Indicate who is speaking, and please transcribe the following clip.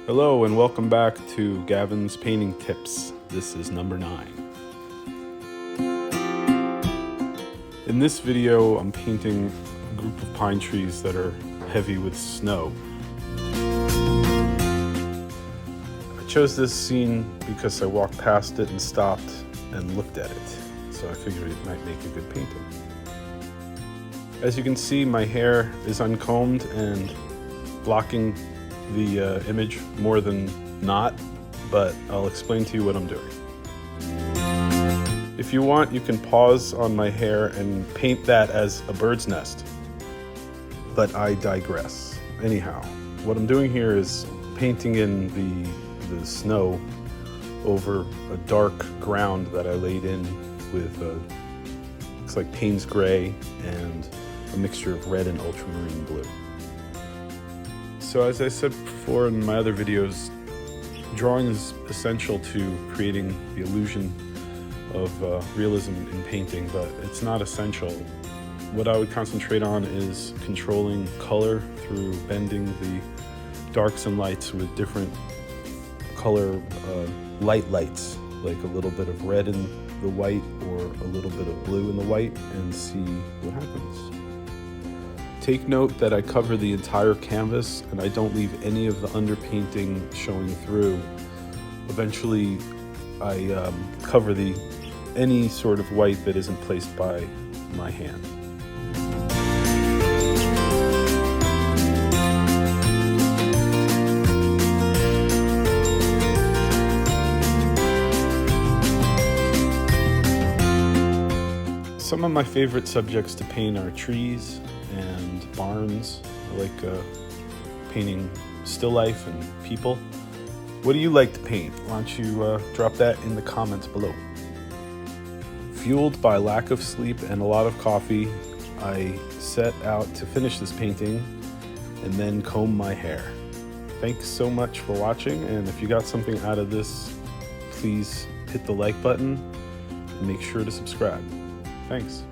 Speaker 1: Hello and welcome back to Gavin's Painting Tips. This is number 9. In this video, I'm painting a group of pine trees that are heavy with snow. I chose this scene because I walked past it and stopped and looked at it, so I figured it might make a good painting. As you can see, my hair is uncombed and blocking the image more than not, but I'll explain to you what I'm doing. If you want, you can pause on my hair and paint that as a bird's nest, but I digress. Anyhow, what I'm doing here is painting in the snow over a dark ground that I laid in with looks like Payne's gray and a mixture of red and ultramarine blue. So as I said before in my other videos, drawing is essential to creating the illusion of realism in painting, but it's not essential. What I would concentrate on is controlling color through bending the darks and lights with different color lights, like a little bit of red in the white or a little bit of blue in the white, and see what happens. Take note that I cover the entire canvas and I don't leave any of the underpainting showing through. Eventually, I cover any sort of white that isn't placed by my hand. Some of my favorite subjects to paint are trees and barns. I like painting still life and people. What do you like to paint? Why don't you drop that in the comments below. Fueled by lack of sleep and a lot of coffee, I set out to finish this painting and then comb my hair. Thanks so much for watching, and if you got something out of this, please hit the like button and make sure to subscribe. Thanks.